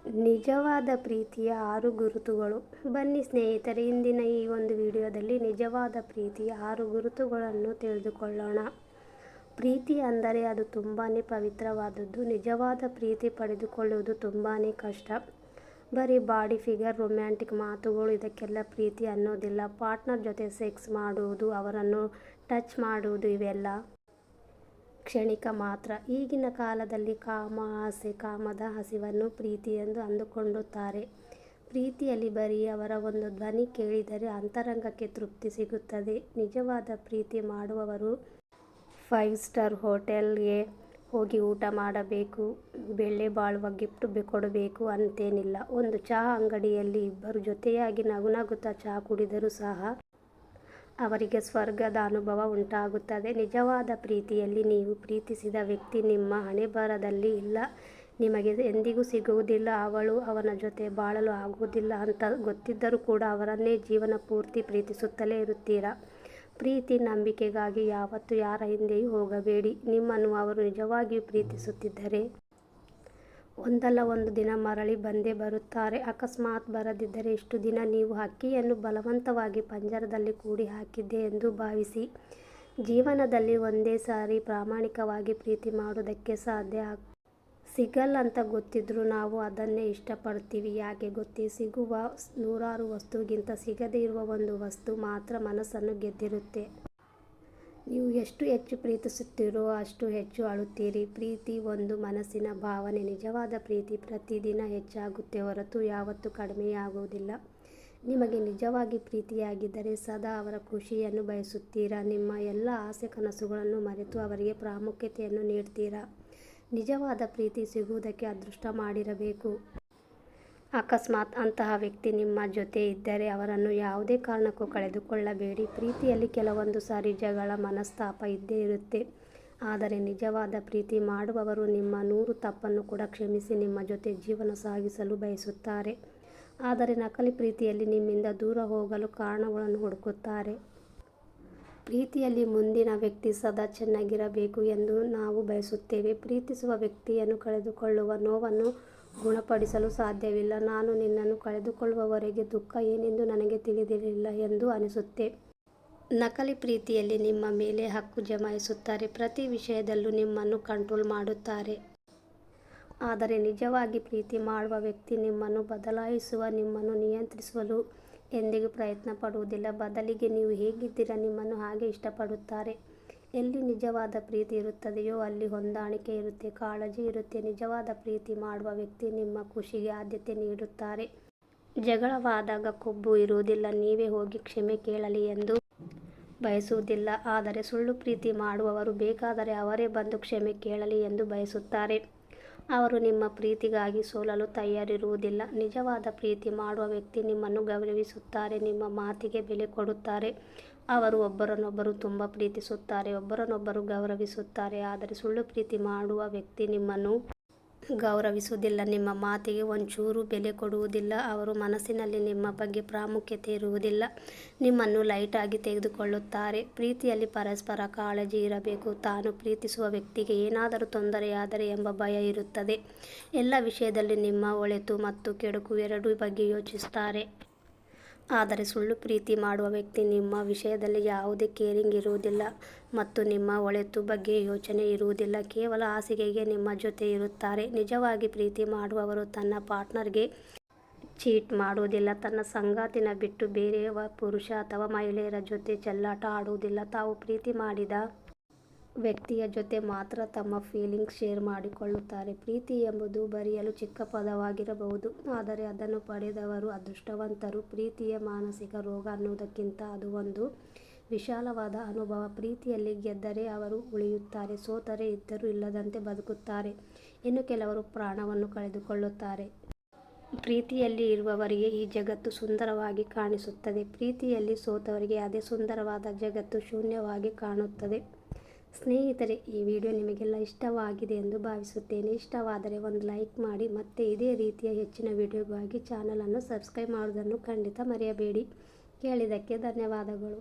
ನಿಜವಾದ ಪ್ರೀತಿಯ 6 ಗುರುತುಗಳು. ಬನ್ನಿ ಸ್ನೇಹಿತರೆ, ಇಂದಿನ ಈ ಒಂದು ವಿಡಿಯೋದಲ್ಲಿ ನಿಜವಾದ ಪ್ರೀತಿಯ 6 ಗುರುತುಗಳನ್ನು ತಿಳಿದುಕೊಳ್ಳೋಣ. ಪ್ರೀತಿ ಅಂದರೆ ಅದು ತುಂಬಾ ಪವಿತ್ರವಾದದ್ದು. ನಿಜವಾದ ಪ್ರೀತಿ ಪಡೆದುಕೊಳ್ಳುವುದು ತುಂಬಾ ಕಷ್ಟ. ಬರೀ ಬಾಡಿ ಫಿಗರ್, ರೊಮ್ಯಾಂಟಿಕ್ ಮಾತುಗಳು ಇದಕ್ಕೆಲ್ಲ ಪ್ರೀತಿ ಅನ್ನೋದಿಲ್ಲ. ಪಾರ್ಟ್ನರ್ ಜೊತೆ ಸೆಕ್ಸ್ ಮಾಡುವುದು, ಅವರನ್ನು ಟಚ್ ಮಾಡುವುದು ಇವೆಲ್ಲ ಕ್ಷಣಿಕ ಮಾತ್ರ. ಈಗಿನ ಕಾಲದಲ್ಲಿ ಕಾಮದ ಹಸಿವನ್ನು ಪ್ರೀತಿ ಎಂದು ಅಂದುಕೊಳ್ಳುತ್ತಾರೆ. ಪ್ರೀತಿಯಲ್ಲಿ ಬರೀ ಅವರ ಒಂದು ಧ್ವನಿ ಕೇಳಿದರೆ ಅಂತರಂಗಕ್ಕೆ ತೃಪ್ತಿ ಸಿಗುತ್ತದೆ. ನಿಜವಾದ ಪ್ರೀತಿ ಮಾಡುವವರು 5 ಸ್ಟಾರ್ ಹೋಟೆಲ್ಗೆ ಹೋಗಿ ಊಟ ಮಾಡಬೇಕು, ಬೆಲೆ ಬಾಳುವ ಗಿಫ್ಟ್ ಕೊಡಬೇಕು ಅಂತೇನಿಲ್ಲ. ಒಂದು ಚಹಾ ಅಂಗಡಿಯಲ್ಲಿ ಇಬ್ಬರು ಜೊತೆಯಾಗಿ ನಗುತ್ತಾ ಚಹಾ ಕುಡಿದರೂ ಸಹ ಅವರಿಗೆ ಸ್ವರ್ಗದ ಅನುಭವ ಉಂಟಾಗುತ್ತದೆ. ನಿಜವಾದ ಪ್ರೀತಿಯಲ್ಲಿ ನೀವು ಪ್ರೀತಿಸಿದ ವ್ಯಕ್ತಿ ನಿಮ್ಮ ಹಣೆಬರಹದಲ್ಲಿ ಇಲ್ಲ, ನಿಮಗೆ ಎಂದಿಗೂ ಸಿಗುವುದಿಲ್ಲ, ಅವನ ಜೊತೆ ಬಾಳಲು ಆಗುವುದಿಲ್ಲ ಅಂತ ಗೊತ್ತಿದ್ದರೂ ಕೂಡ ಅವರನ್ನೇ ಜೀವನ ಪೂರ್ತಿ ಪ್ರೀತಿಸುತ್ತಲೇ ಇರುತ್ತೀರಾ. ಪ್ರೀತಿ ನಂಬಿಕೆಗಾಗಿ ಯಾವತ್ತೂ ಯಾರ ಹಿಂದೆಯೂ ಹೋಗಬೇಡಿ. ನಿಮ್ಮನ್ನು ಅವರು ನಿಜವಾಗಿಯೂ ಪ್ರೀತಿಸುತ್ತಿದ್ದರೆ ಒಂದಲ್ಲ ಒಂದು ದಿನ ಮರಳಿ ಬಂದೇ ಬರುತ್ತಾರೆ. ಅಕಸ್ಮಾತ್ ಬರದಿದ್ದರೆ ಇಷ್ಟು ದಿನ ನೀವು ಹಕ್ಕಿಯನ್ನು ಬಲವಂತವಾಗಿ ಪಂಜರದಲ್ಲಿ ಕೂಡಿ ಹಾಕಿದ್ದೆ ಎಂದು ಭಾವಿಸಿ. ಜೀವನದಲ್ಲಿ ಒಂದೇ ಸಾರಿ ಪ್ರಾಮಾಣಿಕವಾಗಿ ಪ್ರೀತಿ ಮಾಡೋದಕ್ಕೆ ಸಿಗಲ್ಲ ಅಂತ ಗೊತ್ತಿದ್ರೂ ನಾವು ಅದನ್ನೇ ಇಷ್ಟಪಡ್ತೀವಿ. ಯಾಕೆ ಗೊತ್ತೇ? ಸಿಗುವ 100 ವಸ್ತುಗಿಂತ ಸಿಗದೇ ಇರುವ ಒಂದು ವಸ್ತು ಮಾತ್ರ ಮನಸ್ಸನ್ನು ಗೆದ್ದಿರುತ್ತೆ. ನೀವು ಎಷ್ಟು ಹೆಚ್ಚು ಪ್ರೀತಿಸುತ್ತೀರೋ ಅಷ್ಟು ಹೆಚ್ಚು ಅಳುತ್ತೀರಿ. ಪ್ರೀತಿ ಒಂದು ಮನಸ್ಸಿನ ಭಾವನೆ. ನಿಜವಾದ ಪ್ರೀತಿ ಪ್ರತಿದಿನ ಹೆಚ್ಚಾಗುತ್ತೆ ಹೊರತು ಯಾವತ್ತೂ ಕಡಿಮೆಯಾಗುವುದಿಲ್ಲ. ನಿಮಗೆ ನಿಜವಾಗಿ ಪ್ರೀತಿಯಾಗಿದ್ದರೆ ಸದಾ ಅವರ ಖುಷಿಯನ್ನು ಬಯಸುತ್ತೀರಾ. ನಿಮ್ಮ ಎಲ್ಲ ಆಸೆ ಕನಸುಗಳನ್ನು ಮರೆತು ಅವರಿಗೆ ಪ್ರಾಮುಖ್ಯತೆಯನ್ನು ನೀಡ್ತೀರಾ. ನಿಜವಾದ ಪ್ರೀತಿ ಸಿಗುವುದಕ್ಕೆ ಅದೃಷ್ಟ ಮಾಡಿರಬೇಕು. ಅಕಸ್ಮಾತ್ ಅಂತಹ ವ್ಯಕ್ತಿ ನಿಮ್ಮ ಜೊತೆ ಇದ್ದರೆ ಅವರನ್ನು ಯಾವುದೇ ಕಾರಣಕ್ಕೂ ಕಳೆದುಕೊಳ್ಳಬೇಡಿ. ಪ್ರೀತಿಯಲ್ಲಿ ಕೆಲವೊಂದು ಸಾರಿ ಜಗಳ, ಮನಸ್ತಾಪ ಇದ್ದೇ ಇರುತ್ತೆ. ಆದರೆ ನಿಜವಾದ ಪ್ರೀತಿ ಮಾಡುವವರು ನಿಮ್ಮ 100 ತಪ್ಪನ್ನು ಕೂಡ ಕ್ಷಮಿಸಿ ನಿಮ್ಮ ಜೊತೆ ಜೀವನ ಸಾಗಿಸಲು ಬಯಸುತ್ತಾರೆ. ಆದರೆ ನಕಲಿ ಪ್ರೀತಿಯಲ್ಲಿ ನಿಮ್ಮಿಂದ ದೂರ ಹೋಗಲು ಕಾರಣಗಳನ್ನು ಹುಡುಕುತ್ತಾರೆ. ಪ್ರೀತಿಯಲ್ಲಿ ಮುಂದಿನ ವ್ಯಕ್ತಿ ಸದಾ ಚೆನ್ನಾಗಿರಬೇಕು ಎಂದು ನಾವು ಬಯಸುತ್ತೇವೆ. ಪ್ರೀತಿಸುವ ವ್ಯಕ್ತಿಯನ್ನು ಕಳೆದುಕೊಳ್ಳುವ ನೋವನ್ನು ಗುಣಪಡಿಸಲು ಸಾಧ್ಯವಿಲ್ಲ. ನಾನು ನಿನ್ನನ್ನು ಕಳೆದುಕೊಳ್ಳುವವರೆಗೆ ದುಃಖ ಏನೆಂದು ನನಗೆ ತಿಳಿದಿರಲಿಲ್ಲ ಎಂದು ಅನಿಸುತ್ತೆ. ನಕಲಿ ಪ್ರೀತಿಯಲ್ಲಿ ನಿಮ್ಮ ಮೇಲೆ ಹಕ್ಕು ಜಮಾಯಿಸುತ್ತಾರೆ. ಪ್ರತಿ ವಿಷಯದಲ್ಲೂ ನಿಮ್ಮನ್ನು ಕಂಟ್ರೋಲ್ ಮಾಡುತ್ತಾರೆ. ಆದರೆ ನಿಜವಾಗಿ ಪ್ರೀತಿ ಮಾಡುವ ವ್ಯಕ್ತಿ ನಿಮ್ಮನ್ನು ಬದಲಾಯಿಸುವ, ನಿಮ್ಮನ್ನು ನಿಯಂತ್ರಿಸಲು ಎಂದಿಗೂ ಪ್ರಯತ್ನ ಪಡುವುದಿಲ್ಲ. ಬದಲಿಗೆ ನೀವು ಹೇಗಿದ್ದೀರಾ ನಿಮ್ಮನ್ನು ಹಾಗೆ ಇಷ್ಟಪಡುತ್ತಾರೆ. ಎಲ್ಲಿ ನಿಜವಾದ ಪ್ರೀತಿ ಇರುತ್ತದೆಯೋ ಅಲ್ಲಿ ಹೊಂದಾಣಿಕೆ ಇರುತ್ತೆ, ಕಾಳಜಿ ಇರುತ್ತೆ. ನಿಜವಾದ ಪ್ರೀತಿ ಮಾಡುವ ವ್ಯಕ್ತಿ ನಿಮ್ಮ ಖುಷಿಗೆ ಆದ್ಯತೆ ನೀಡುತ್ತಾರೆ. ಜಗಳವಾದಾಗ ಕೊಬ್ಬು ಇರುವುದಿಲ್ಲ, ನೀವೇ ಹೋಗಿ ಕ್ಷಮೆ ಕೇಳಲಿ ಎಂದು ಬಯಸುವುದಿಲ್ಲ. ಆದರೆ ಸುಳ್ಳು ಪ್ರೀತಿ ಮಾಡುವವರು ಬೇಕಾದರೆ ಅವರೇ ಬಂದು ಕ್ಷಮೆ ಕೇಳಲಿ ಎಂದು ಬಯಸುತ್ತಾರೆ. ಅವರು ನಿಮ್ಮ ಪ್ರೀತಿಗಾಗಿ ಸೋಲಲು ತಯಾರಿರುವುದಿಲ್ಲ. ನಿಜವಾದ ಪ್ರೀತಿ ಮಾಡುವ ವ್ಯಕ್ತಿ ನಿಮ್ಮನ್ನು ಗೌರವಿಸುತ್ತಾರೆ, ನಿಮ್ಮ ಮಾತಿಗೆ ಬೆಲೆ ಕೊಡುತ್ತಾರೆ. ಅವರು ಒಬ್ಬರನ್ನೊಬ್ಬರು ತುಂಬ ಪ್ರೀತಿಸುತ್ತಾರೆ, ಒಬ್ಬರನ್ನೊಬ್ಬರು ಗೌರವಿಸುತ್ತಾರೆ. ಆದರೆ ಸುಳ್ಳು ಪ್ರೀತಿ ಮಾಡುವ ವ್ಯಕ್ತಿ ನಿಮ್ಮನ್ನು ಗೌರವಿಸುವುದಿಲ್ಲ, ನಿಮ್ಮ ಮಾತಿಗೆ ಒಂಚೂರು ಬೆಲೆ ಕೊಡುವುದಿಲ್ಲ. ಅವರು ಮನಸ್ಸಿನಲ್ಲಿ ನಿಮ್ಮ ಬಗ್ಗೆ ಪ್ರಾಮುಖ್ಯತೆ ಇರುವುದಿಲ್ಲ, ನಿಮ್ಮನ್ನು ಲೈಟಾಗಿ ತೆಗೆದುಕೊಳ್ಳುತ್ತಾರೆ. ಪ್ರೀತಿಯಲ್ಲಿ ಪರಸ್ಪರ ಕಾಳಜಿ ಇರಬೇಕು. ತಾನು ಪ್ರೀತಿಸುವ ವ್ಯಕ್ತಿಗೆ ಏನಾದರೂ ತೊಂದರೆಯಾದರೆ ಎಂಬ ಭಯ ಇರುತ್ತದೆ. ಎಲ್ಲ ವಿಷಯದಲ್ಲಿ ನಿಮ್ಮ ಒಳಿತು ಮತ್ತು ಕೆಡುಕು ಎರಡೂ ಬಗ್ಗೆ ಯೋಚಿಸುತ್ತಾರೆ. ಆದರೆ ಸುಳ್ಳು ಪ್ರೀತಿ ಮಾಡುವ ವ್ಯಕ್ತಿ ನಿಮ್ಮ ವಿಷಯದಲ್ಲಿ ಯಾವುದೇ ಕೇರಿಂಗ್ ಇರುವುದಿಲ್ಲ ಮತ್ತು ನಿಮ್ಮ ಒಳಿತು ಬಗ್ಗೆ ಯೋಚನೆ ಇರುವುದಿಲ್ಲ. ಕೇವಲ ಹಾಸಿಗೆಗೆ ನಿಮ್ಮ ಜೊತೆ ಇರುತ್ತಾರೆ. ನಿಜವಾಗಿ ಪ್ರೀತಿ ಮಾಡುವವರು ತನ್ನ ಪಾರ್ಟ್ನರ್ಗೆ ಚೀಟ್ ಮಾಡುವುದಿಲ್ಲ, ತನ್ನ ಸಂಗಾತಿನ ಬಿಟ್ಟು ಬೇರೆಯವ ಪುರುಷ ಅಥವಾ ಮಹಿಳೆಯರ ಜೊತೆ ಚೆಲ್ಲಾಟ ಆಡುವುದಿಲ್ಲ. ತಾವು ಪ್ರೀತಿ ಮಾಡಿದ ವ್ಯಕ್ತಿಯ ಜೊತೆ ಮಾತ್ರ ತಮ್ಮ ಫೀಲಿಂಗ್ಸ್ ಶೇರ್ ಮಾಡಿಕೊಳ್ಳುತ್ತಾರೆ. ಪ್ರೀತಿ ಎಂಬುದು ಬರೆಯಲು ಚಿಕ್ಕ ಪದವಾಗಿರಬಹುದು, ಆದರೆ ಅದನ್ನು ಪಡೆದವರು ಅದೃಷ್ಟವಂತರು. ಪ್ರೀತಿಯ ಮಾನಸಿಕ ರೋಗ ಅನ್ನುವುದಕ್ಕಿಂತ ಅದು ಒಂದು ವಿಶಾಲವಾದ ಅನುಭವ. ಪ್ರೀತಿಯಲ್ಲಿ ಗೆದ್ದರೆ ಅವರು ಉಳಿಯುತ್ತಾರೆ, ಸೋತರೆ ಇದ್ದರೂ ಇಲ್ಲದಂತೆ ಬದುಕುತ್ತಾರೆ. ಇನ್ನು ಕೆಲವರು ಪ್ರಾಣವನ್ನು ಕಳೆದುಕೊಳ್ಳುತ್ತಾರೆ. ಪ್ರೀತಿಯಲ್ಲಿ ಇರುವವರಿಗೆ ಈ ಜಗತ್ತು ಸುಂದರವಾಗಿ ಕಾಣಿಸುತ್ತದೆ. ಪ್ರೀತಿಯಲ್ಲಿ ಸೋತವರಿಗೆ ಅದೇ ಸುಂದರವಾದ ಜಗತ್ತು ಶೂನ್ಯವಾಗಿ ಕಾಣುತ್ತದೆ. ಸ್ನೇಹಿತರೆ, ಈ ವಿಡಿಯೋ ನಿಮಗೆಲ್ಲ ಇಷ್ಟವಾಗಿದೆ ಎಂದು ಭಾವಿಸುತ್ತೇನೆ. ಇಷ್ಟವಾದರೆ ಒಂದು ಲೈಕ್ ಮಾಡಿ. ಮತ್ತೆ ಇದೇ ರೀತಿಯ ಹೆಚ್ಚಿನ ವಿಡಿಯೋಗಾಗಿ ಚಾನಲನ್ನು ಸಬ್ಸ್ಕ್ರೈಬ್ ಮಾಡುವುದನ್ನು ಖಂಡಿತ ಮರೆಯಬೇಡಿ. ಕೇಳಿದ್ದಕ್ಕೆ ಧನ್ಯವಾದಗಳು.